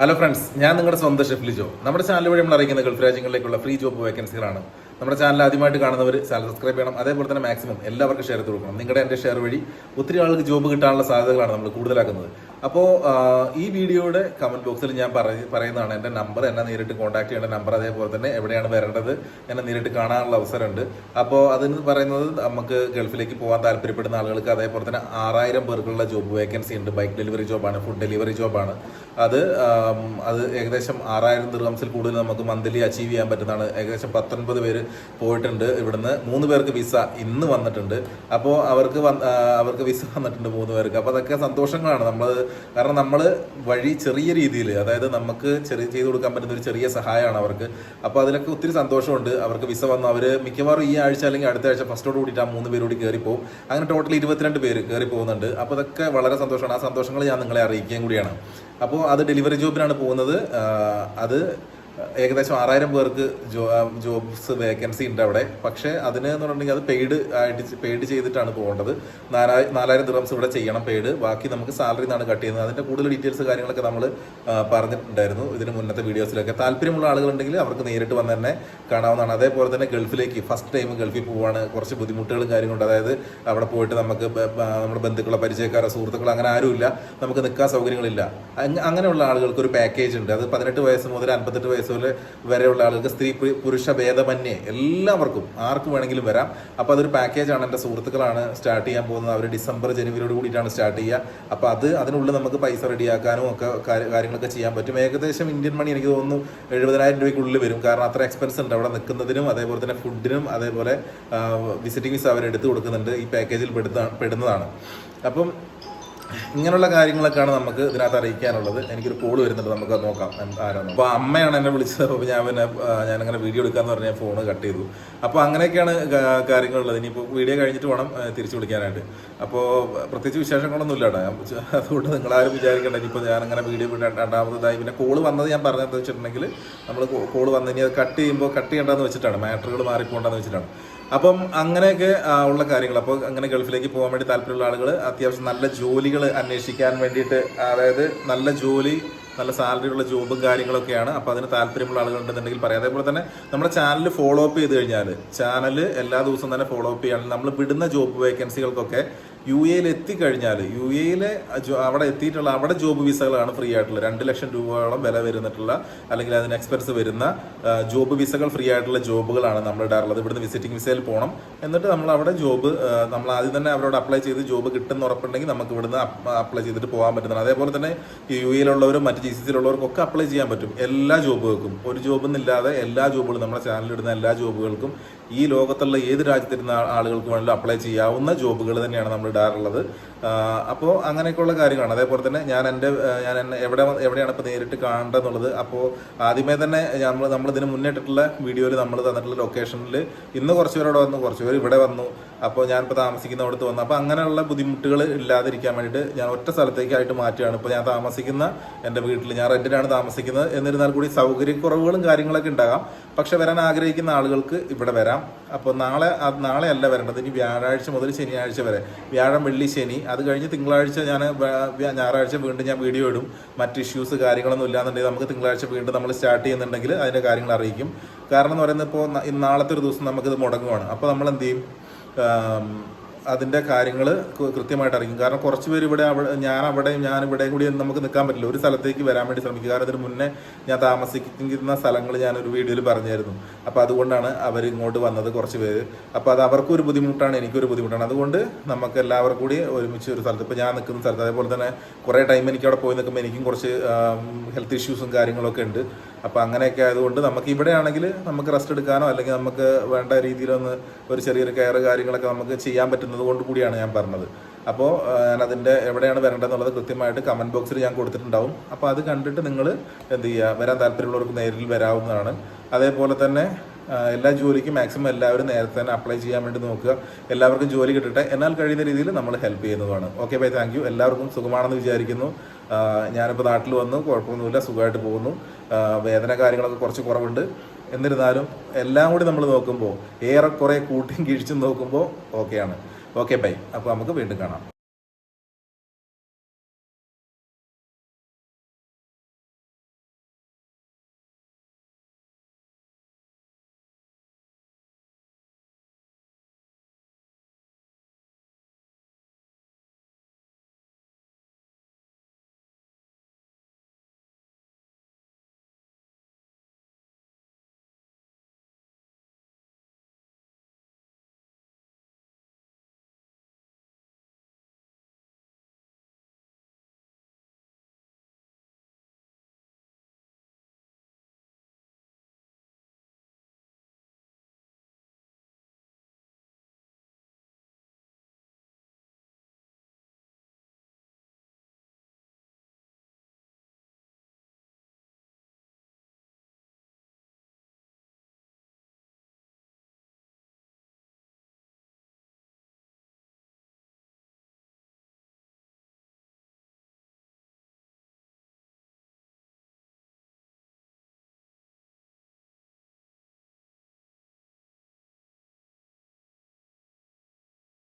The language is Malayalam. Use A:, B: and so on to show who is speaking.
A: ഹലോ ഫ്രണ്ട്സ്, ഞാൻ നിങ്ങളുടെ സ്വന്തം ഷെഫ് ലിജോ. നമ്മുടെ ചാനൽ വഴി നമ്മൾ അറിയിക്കുന്ന ഗൾഫ് രാജ്യങ്ങളിലേക്കുള്ള ഫ്രീ ജോബ് വേക്കൻസികളാണ്. നമ്മുടെ ചാനൽ ആദ്യമായിട്ട് കാണുന്നവർ ചാനൽ സബ്സ്ക്രൈബ് ചെയ്യണം. അതേപോലെ തന്നെ മാക്സിമം എല്ലാവർക്കും ഷെയർ ചെയ്ത് കൊടുക്കണം. നിങ്ങളുടെ എൻ്റെ ഷെയർ വഴി ഒത്തിരി ആൾക്ക് ജോബ് കിട്ടാനുള്ള സാധ്യതകളാണ് നമ്മൾ കൂടുതലാക്കുന്നത്. അപ്പോൾ ഈ വീഡിയോയുടെ കമന്റ് ബോക്സിൽ ഞാൻ പറയുന്നതാണ് എൻ്റെ നമ്പർ, എന്നെ നേരിട്ട് കോൺടാക്ട് ചെയ്യേണ്ട നമ്പർ, അതേപോലെ തന്നെ എവിടെയാണ് വരേണ്ടത്, എന്നെ നേരിട്ട് കാണാനുള്ള അവസരമുണ്ട്. അപ്പോൾ അതിന് പറയുന്നത് നമുക്ക് ഗൾഫിലേക്ക് പോകാൻ താല്പര്യപ്പെടുന്ന ആളുകൾക്ക്, അതേപോലെ തന്നെ 6000 പേർക്കുള്ള ജോബ് വേക്കൻസി ഉണ്ട്. ബൈക്ക് ഡെലിവറി ജോബാണ്, ഫുഡ് ഡെലിവറി ജോബാണ്. അത് ഏകദേശം 6000 ദിർഹംസിൽ കൂടുതൽ നമുക്ക് മന്ത്ലി അച്ചീവ് ചെയ്യാൻ പറ്റുന്നതാണ്. ഏകദേശം 19 പേര് പോയിട്ടുണ്ട്. ഇവിടുന്ന് 3 പേർക്ക് വിസ ഇന്ന് വന്നിട്ടുണ്ട്. അപ്പോൾ അവർക്ക് വിസ വന്നിട്ടുണ്ട് 3 പേർക്ക്. അപ്പോൾ അതൊക്കെ സന്തോഷങ്ങളാണ്. കാരണം നമ്മൾ വഴി ചെറിയ രീതിയിൽ, അതായത് നമുക്ക് ചെയ്തു കൊടുക്കാൻ പറ്റുന്ന ഒരു ചെറിയ സഹായമാണ് അവർക്ക്. അപ്പോൾ അതിലൊക്കെ ഒത്തിരി സന്തോഷമുണ്ട്. അവർക്ക് വിസ വന്നു. അവർ മിക്കവാറും ഈ ആഴ്ച അല്ലെങ്കിൽ അടുത്ത ആഴ്ച ഫസ്റ്റോട് കൂടിയിട്ട് ആ 3 പേര് കൂടി കയറിപ്പോകും. അങ്ങനെ ടോട്ടൽ 22 പേര് കയറി പോകുന്നുണ്ട്. അപ്പോൾ അതൊക്കെ വളരെ സന്തോഷമാണ്. ആ സന്തോഷങ്ങൾ ഞാൻ നിങ്ങളെ അറിയിക്കുകയും കൂടിയാണ്. അപ്പോൾ അത് ഡെലിവറി ജോബിനാണ് പോകുന്നത്. അത് ഏകദേശം 6000 പേർക്ക് ജോബ്സ് വേക്കൻസി ഉണ്ട് അവിടെ. പക്ഷേ അതിന് എന്ന് പറഞ്ഞിട്ടുണ്ടെങ്കിൽ അത് പെയ്ഡ് ചെയ്തിട്ടാണ് പോകേണ്ടത്. 4000 ദിർഹംസ് ഇവിടെ ചെയ്യണം പെയ്ഡ്. ബാക്കി നമുക്ക് സാലറി നിന്നാണ് കട്ട് ചെയ്യുന്നത്. അതിൻ്റെ കൂടുതൽ ഡീറ്റെയിൽസ് കാര്യങ്ങളൊക്കെ നമ്മൾ പറഞ്ഞിട്ടുണ്ടായിരുന്നു ഇതിന് മുന്നത്തെ വീഡിയോസിലൊക്കെ. താല്പര്യമുള്ള ആളുകളുണ്ടെങ്കിൽ അവർക്ക് നേരിട്ട് വന്ന് തന്നെ കാണാവുന്നതാണ്. അതേപോലെ തന്നെ ഗൾഫിലേക്ക് ഫസ്റ്റ് ടൈം ഗൾഫിൽ പോവാണ്, കുറച്ച് ബുദ്ധിമുട്ടുകളും കാര്യങ്ങളുണ്ട്. അതായത് അവിടെ പോയിട്ട് നമുക്ക് നമ്മുടെ ബന്ധുക്കളോ പരിചയക്കാരോ സുഹൃത്തുക്കളോ അങ്ങനെ ആരുമില്ല, നമുക്ക് നിൽക്കാൻ സൗകര്യങ്ങളില്ല. അങ്ങനെയുള്ള ആളുകൾക്ക് ഒരു പാക്കേജ് ഉണ്ട്. അത് 18 വയസ്സ് മുതൽ 58 വയസ്സ് വരെയുള്ള ആളുകൾക്ക്, സ്ത്രീ പുരുഷ ഭേദമന്യേ എല്ലാവർക്കും ആർക്കും വേണമെങ്കിലും വരാം. അപ്പോൾ അതൊരു പാക്കേജാണ്. എൻ്റെ സുഹൃത്തുക്കളാണ് സ്റ്റാർട്ട് ചെയ്യാൻ പോകുന്നത്. അവർ ഡിസംബർ ജനുവരിയോട് കൂടിയിട്ടാണ് സ്റ്റാർട്ട് ചെയ്യുക. അപ്പോൾ അതിനുള്ളിൽ നമുക്ക് പൈസ റെഡിയാക്കാനും ഒക്കെ കാര്യങ്ങളൊക്കെ ചെയ്യാൻ പറ്റും. ഏകദേശം ഇന്ത്യൻ മണി എനിക്ക് തോന്നുന്നു 70,000 രൂപയ്ക്കുള്ളിൽ വരും. കാരണം അത്ര എക്സ്പെൻസ് ഉണ്ട് അവിടെ നിൽക്കുന്നതിനും, അതേപോലെ തന്നെ ഫുഡിനും, അതേപോലെ വിസിറ്റിംഗ് വിസ അവർ എടുത്തു കൊടുക്കുന്നുണ്ട്. ഈ പാക്കേജിൽ പെടുന്നതാണ്. അപ്പം ഇങ്ങനെയുള്ള കാര്യങ്ങളൊക്കെയാണ് നമുക്ക് ഇതിനകത്ത് അറിയിക്കാനുള്ളത്. എനിക്കൊരു കോൾ വരുന്നുണ്ട്, നമുക്ക് അത് നോക്കാം ആരാണ്. അപ്പോൾ അമ്മയാണ് എന്നെ വിളിച്ചത്. അപ്പോൾ ഞാനങ്ങനെ വീഡിയോ എടുക്കാമെന്ന് പറഞ്ഞാൽ ഫോണ് കട്ട് ചെയ്തു. അപ്പോൾ അങ്ങനെയൊക്കെയാണ് കാര്യങ്ങളുള്ളത്. ഇനിയിപ്പോൾ വീഡിയോ കഴിഞ്ഞിട്ട് വേണം തിരിച്ചു വിളിക്കാനായിട്ട്. അപ്പോൾ പ്രത്യേകിച്ച് വിശേഷങ്ങളൊന്നും ഇല്ലാട്ടോ. അതുകൊണ്ട് നിങ്ങളാരും വിചാരിക്കേണ്ട ഇനിയിപ്പോൾ ഞാനങ്ങനെ വീഡിയോ രണ്ടാമതായി. പിന്നെ കോള് വന്നത് ഞാൻ പറഞ്ഞതെന്ന് വെച്ചിട്ടുണ്ടെങ്കിൽ, നമ്മൾ കോള് വന്ന് ഇനി അത് കട്ട് ചെയ്യേണ്ടതെന്ന് വെച്ചിട്ടാണ്, മാറ്ററുകൾ മാറിപ്പോണ്ടെന്ന് വെച്ചിട്ടാണ്. അപ്പം അങ്ങനെയൊക്കെ ഉള്ള കാര്യങ്ങൾ. അപ്പോൾ അങ്ങനെ ഗൾഫിലേക്ക് പോകാൻ വേണ്ടി താല്പര്യമുള്ള ആളുകൾ അത്യാവശ്യം നല്ല ജോലികൾ അന്വേഷിക്കാൻ വേണ്ടിയിട്ട്, അതായത് നല്ല ജോലി, നല്ല സാലറിയുള്ള ജോബും കാര്യങ്ങളൊക്കെയാണ്. അപ്പോൾ അതിന് താല്പര്യമുള്ള ആളുകളുണ്ടെന്നുണ്ടെങ്കിൽ പറയാം. അതേപോലെ തന്നെ നമ്മുടെ ചാനൽ ഫോളോ അപ്പ് ചെയ്ത് കഴിഞ്ഞാൽ, ചാനൽ എല്ലാ ദിവസവും തന്നെ ഫോളോ അപ്പ് ചെയ്യുകയാണെങ്കിൽ നമ്മൾ വിടുന്ന ജോബ് വേക്കൻസികൾക്കൊക്കെ UAE എത്തിക്കഴിഞ്ഞാൽ, UAE അവിടെ എത്തിയിട്ടുള്ള അവിടെ ജോബ് വിസകളാണ് ഫ്രീ ആയിട്ടുള്ള 2 ലക്ഷം രൂപയോളം വില വരുന്നിട്ടുള്ള, അല്ലെങ്കിൽ അതിന് എക്സ്പെൻസ് വരുന്ന ജോബ് വിസകൾ ഫ്രീ ആയിട്ടുള്ള ജോബുകളാണ് നമ്മൾ ഇടാറുള്ളത്. ഇവിടുന്ന് വിസിറ്റിംഗ് വിസയിൽ പോകണം. എന്നിട്ട് നമ്മൾ അവിടെ നമ്മൾ ആദ്യം തന്നെ അവരോട് അപ്ലൈ ചെയ്ത് ജോബ് കിട്ടുന്ന ഉറപ്പുണ്ടെങ്കിൽ നമുക്ക് ഇവിടുന്ന് അപ്ലൈ ചെയ്തിട്ട് പോകാൻ പറ്റുന്നതാണ്. അതേപോലെ തന്നെ UAE മറ്റ് GCC അപ്ലൈ ചെയ്യാൻ പറ്റും. എല്ലാ ജോബുകൾക്കും, ഒരു ജോബെന്നില്ലാതെ എല്ലാ ജോബുകളും, നമ്മുടെ ചാനലിൽ ഇടുന്ന എല്ലാ ജോബുകൾക്കും ഈ ലോകത്തുള്ള ഏത് രാജ്യത്തിരുന്ന ആളുകൾക്ക് വേണമെങ്കിലും അപ്ലൈ ചെയ്യാവുന്ന ജോബുകൾ തന്നെയാണ് നമ്മൾ ഇടാറുള്ളത്. അപ്പോൾ അങ്ങനെയൊക്കെയുള്ള കാര്യങ്ങളാണ്. അതേപോലെ തന്നെ ഞാൻ എവിടെയാണ് ഇപ്പോൾ നേരിട്ട് കാണേണ്ടതെന്നുള്ളത്. അപ്പോൾ ആദ്യമേ തന്നെ നമ്മൾ ഇതിന് മുന്നേറ്റിട്ടുള്ള വീഡിയോയിൽ നമ്മൾ തന്നിട്ടുള്ള ലൊക്കേഷനിൽ ഇന്ന് കുറച്ച് പേരോടെ വന്നു, കുറച്ച് പേര് ഇവിടെ വന്നു. അപ്പോൾ ഞാനിപ്പോൾ താമസിക്കുന്നിടത്ത് വന്നു. അപ്പോൾ അങ്ങനെയുള്ള ബുദ്ധിമുട്ടുകൾ ഇല്ലാതിരിക്കാൻ വേണ്ടിയിട്ട് ഞാൻ ഒറ്റ സ്ഥലത്തേക്കായിട്ട് മാറ്റുകയാണ്. ഇപ്പോൾ ഞാൻ താമസിക്കുന്ന എൻ്റെ വീട്ടിൽ ഞാൻ റെന്റിനാണ് താമസിക്കുന്നത്. എന്നിരുന്നാൽ കൂടി സൗകര്യക്കുറവുകളും കാര്യങ്ങളൊക്കെ ഉണ്ടാകാം. പക്ഷെ വരാൻ ആഗ്രഹിക്കുന്ന ആളുകൾക്ക് ഇവിടെ വരാം. അപ്പോൾ നാളെ അല്ല വരേണ്ടത്, ഇനി വ്യാഴാഴ്ച മുതൽ ശനിയാഴ്ച വരെ, വ്യാഴം വെള്ളി ശനി, അത് കഴിഞ്ഞ് തിങ്കളാഴ്ച ഞായറാഴ്ച വീണ്ടും ഞാൻ വീഡിയോ ഇടും. മറ്റ് ഇഷ്യൂസ് കാര്യങ്ങളൊന്നും ഇല്ലാന്നുണ്ടെങ്കിൽ നമുക്ക് തിങ്കളാഴ്ച വീണ്ടും നമ്മൾ സ്റ്റാർട്ട് ചെയ്യുന്നുണ്ടെങ്കിൽ അതിൻ്റെ കാര്യങ്ങൾ അറിയിക്കും. കാരണം എന്ന് പറയുന്നത്, ഇപ്പോൾ നാളത്തെ ഒരു ദിവസം നമുക്കിത് മുടങ്ങുവാണ്. അപ്പോൾ നമ്മൾ എന്ത് ചെയ്യും, അതിൻ്റെ കാര്യങ്ങൾ കൃത്യമായിട്ട് അറിയിക്കും. കാരണം കുറച്ച് പേര് ഞാനിവിടെയും കൂടി നമുക്ക് നിൽക്കാൻ പറ്റില്ല. ഒരു സ്ഥലത്തേക്ക് വരാൻ വേണ്ടി ശ്രമിക്കുക. കാരണം ഇതിന് മുന്നേ ഞാൻ താമസിക്കുന്ന സ്ഥലങ്ങൾ ഞാനൊരു വീഡിയോയിൽ പറഞ്ഞായിരുന്നു. അപ്പോൾ അതുകൊണ്ടാണ് അവർ ഇങ്ങോട്ട് വന്നത് കുറച്ച് പേര്. അപ്പോൾ അത് അവർക്കും ഒരു ബുദ്ധിമുട്ടാണ്, എനിക്കൊരു ബുദ്ധിമുട്ടാണ്. അതുകൊണ്ട് നമുക്ക് എല്ലാവർക്കും കൂടി ഒരുമിച്ച് ഒരു സ്ഥലത്ത്, ഇപ്പോൾ ഞാൻ നിൽക്കുന്ന സ്ഥലത്ത്, അതേപോലെ തന്നെ കുറേ ടൈം എനിക്ക് അവിടെ പോയി നിൽക്കുമ്പോൾ എനിക്കും കുറച്ച് ഹെൽത്ത് ഇഷ്യൂസും കാര്യങ്ങളൊക്കെ ഉണ്ട്. അപ്പോൾ അങ്ങനെയൊക്കെ ആയതുകൊണ്ട് നമുക്ക് ഇവിടെ ആണെങ്കിൽ നമുക്ക് റെസ്റ്റ് എടുക്കാനോ അല്ലെങ്കിൽ നമുക്ക് വേണ്ട രീതിയിലൊന്ന് ഒരു ചെറിയൊരു കെയർ കാര്യങ്ങളൊക്കെ നമുക്ക് ചെയ്യാൻ പറ്റുന്നത് കൊണ്ട് കൂടിയാണ് ഞാൻ പറഞ്ഞത്. അപ്പോൾ ഞാനതിൻ്റെ എവിടെയാണ് വരേണ്ടതെന്നുള്ളത് കൃത്യമായിട്ട് കമൻറ്റ് ബോക്സിൽ ഞാൻ കൊടുത്തിട്ടുണ്ടാവും. അപ്പോൾ അത് കണ്ടിട്ട് നിങ്ങൾ എന്ത് ചെയ്യുക, വരാൻ താല്പര്യമുള്ളവർക്ക് നേരിൽ വരാവുന്നതാണ്. അതേപോലെ തന്നെ എല്ലാ ജോലിക്കും മാക്സിമം എല്ലാവരും നേരത്തെ തന്നെ അപ്ലൈ ചെയ്യാൻ വേണ്ടി നോക്കുക. എല്ലാവർക്കും ജോലി കിട്ടട്ടെ. എന്നാൽ കഴിയുന്ന രീതിയിൽ നമ്മൾ ഹെൽപ്പ് ചെയ്യുന്നതാണ്. Okay bye, thank you. എല്ലാവർക്കും സുഖമാണെന്ന് വിചാരിക്കുന്നു. ഞാനിപ്പോൾ നാട്ടിൽ വന്നു, കുഴപ്പമൊന്നുമില്ല, സുഖമായിട്ട് പോകുന്നു. വേദന കാര്യങ്ങളൊക്കെ കുറച്ച് കുറവുണ്ട്. എന്നിരുന്നാലും എല്ലാം കൂടി നമ്മൾ നോക്കുമ്പോൾ, ഏറെക്കുറെ കൂട്ടിയും കീഴ്ച്ചും നോക്കുമ്പോൾ ഓക്കെയാണ്. Okay bye. അപ്പോൾ നമുക്ക് വീണ്ടും കാണാം.